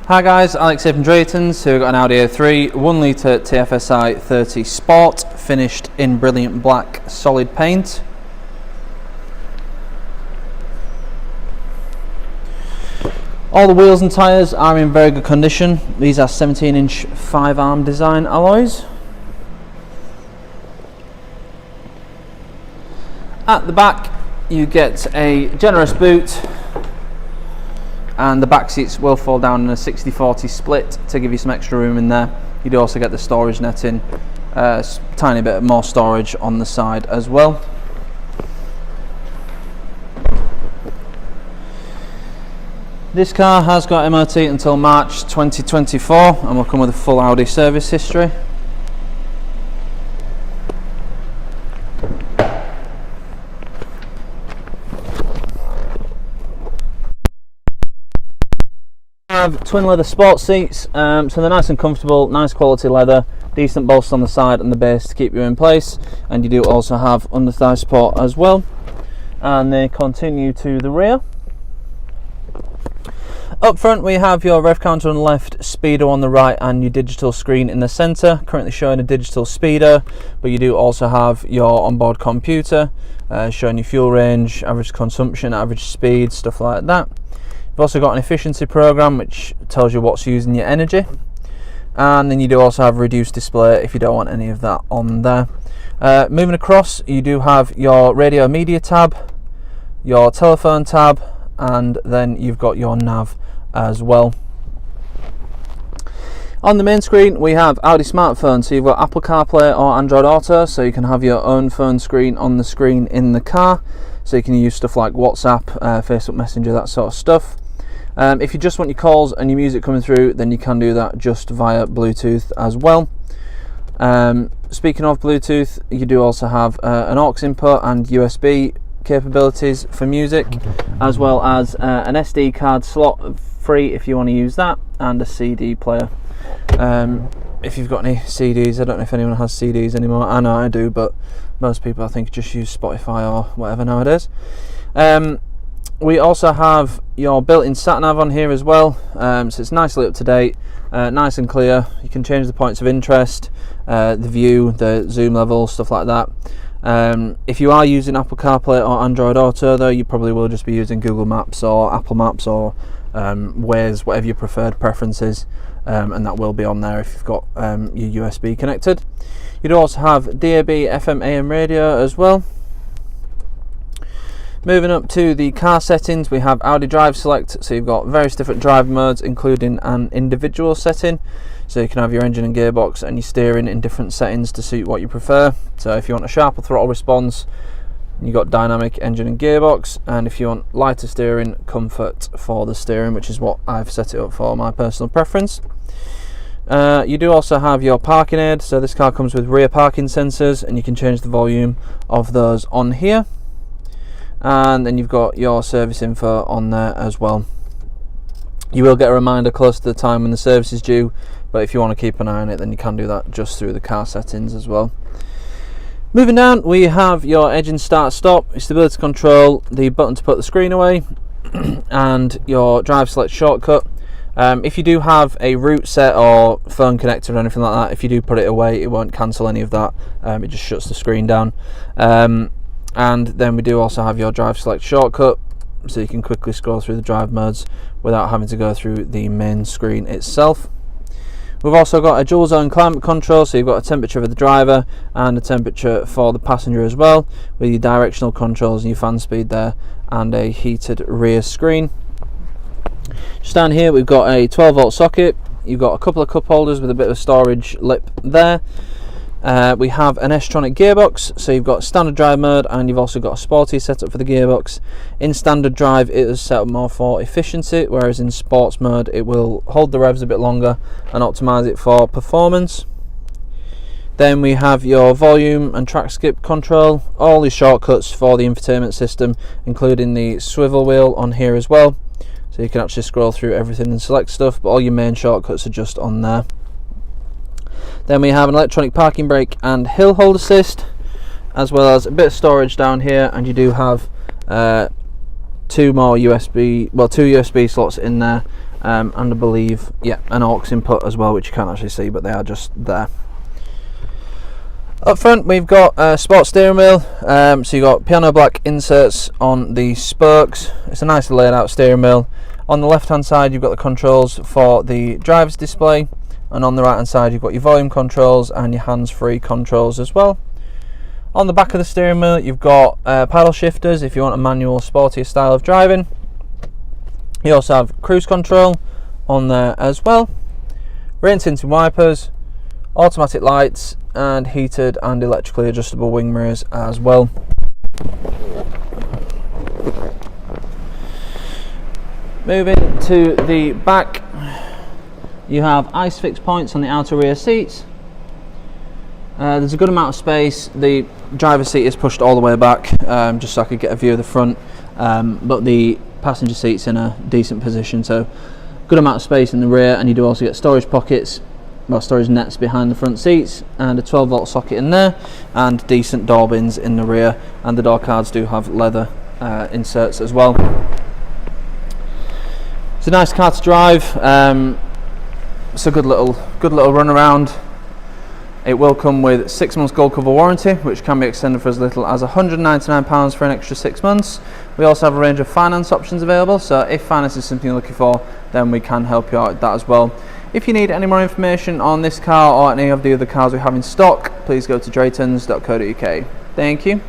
Hi guys, Alex here from Drayton's. So we've got an Audi A3 1 litre TFSI 30 Sport, finished in brilliant black solid paint. All the wheels and tyres are in very good condition. These are 17-inch 5-arm design alloys. At the back you get a generous boot, and the back seats will fall down in a 60-40 split to give you some extra room in there. You do also get the storage netting, tiny bit more storage on the side as well. This car has got MOT until March 2024 and will come with a full Audi service history. Have twin leather sport seats, so they're nice and comfortable, nice quality leather, decent bolster on the side and the base to keep you in place, and you do also have under thigh support as well. And they continue to the rear. Up front we have your rev counter on the left, speedo on the right, and your digital screen in the centre, currently showing a digital speedo, but you do also have your onboard computer showing your fuel range, average consumption, average speed, stuff like that. You've also got an efficiency program which tells you what's using your energy, and then you do also have a reduced display if you don't want any of that on there. Moving across, you do have your radio media tab, your telephone tab, and then you've got your nav as well. On the main screen we have Audi smartphone, so you've got Apple CarPlay or Android Auto, so you can have your own phone screen on the screen in the car, so you can use stuff like WhatsApp, Facebook Messenger, that sort of stuff. If you just want your calls and your music coming through, then you can do that just via Bluetooth as well. Speaking of Bluetooth, you do also have an aux input and USB capabilities for music, as well as an SD card slot free if you want to use that, and a CD player. If you've got any CDs, I don't know if anyone has CDs anymore. I know I do, but most people I think just use Spotify or whatever nowadays. We also have your built-in sat-nav on here as well, so it's nicely up to date, nice and clear. You can change the points of interest, the view, the zoom level, stuff like that. If you are using Apple CarPlay or Android Auto though, you probably will just be using Google Maps or Apple Maps or Waze, whatever your preferred preference is, and that will be on there if you've got your USB connected. You do also have DAB, FM, AM radio as well. Moving up to the car settings, we have Audi Drive Select, so you've got various different drive modes including an individual setting, so you can have your engine and gearbox and your steering in different settings to suit what you prefer. So if you want a sharper throttle response, you've got dynamic engine and gearbox, and if you want lighter steering, comfort for the steering, which is what I've set it up for, my personal preference. You do also have your parking aid, so this car comes with rear parking sensors and you can change the volume of those on here. And then you've got your service info on there as well. You will get a reminder close to the time when the service is due, but if you want to keep an eye on it, then you can do that just through the car settings as well. Moving down, we have your engine start stop, your stability control, the button to put the screen away, and your drive select shortcut. If you do have a route set or phone connector or anything like that, if you do put it away, it won't cancel any of that. It just shuts the screen down. And then we do also have your drive select shortcut, so you can quickly scroll through the drive modes without having to go through the main screen itself. We've also got a dual zone climate control, so you've got a temperature for the driver and a temperature for the passenger as well, with your directional controls and your fan speed there, and a heated rear screen. Just down here we've got a 12-volt socket. You've got a couple of cup holders with a bit of a storage lip there. We have an Tronic gearbox, so you've got standard drive mode and you've also got a sporty setup for the gearbox. In standard drive it is set up more for efficiency, whereas in sports mode it will hold the revs a bit longer and optimise it for performance. Then we have your volume and track skip control, all the shortcuts for the infotainment system, including the swivel wheel on here as well, so you can actually scroll through everything and select stuff, but all your main shortcuts are just on there. Then we have an electronic parking brake and hill hold assist, as well as a bit of storage down here, and you do have two USB slots in there, and I believe, yeah, an aux input as well, which you can't actually see, but they are just there. Up front we've got a sport steering wheel, so you've got piano black inserts on the spokes. It's a nicely laid out steering wheel. On the left hand side you've got the controls for the driver's display, and on the right hand side you've got your volume controls and your hands-free controls as well. On the back of the steering wheel you've got paddle shifters if you want a manual sportier style of driving. You also have cruise control on there as well, rain tinted wipers, automatic lights, and heated and electrically adjustable wing mirrors as well. Moving to the back, you have ice fix points on the outer rear seats. There's a good amount of space. The driver's seat is pushed all the way back, just so I could get a view of the front, but the passenger seat's in a decent position, so good amount of space in the rear. And you do also get storage pockets, well, storage nets behind the front seats, and a 12-volt socket in there, and decent door bins in the rear, and the door cards do have leather inserts as well. It's a nice car to drive. It's a good little run around. It will come with 6 months gold cover warranty, which can be extended for as little as £199 for an extra 6 months. We also have a range of finance options available, so if finance is something you're looking for, then we can help you out with that as well. If you need any more information on this car or any of the other cars we have in stock, please go to draytons.co.uk. Thank you.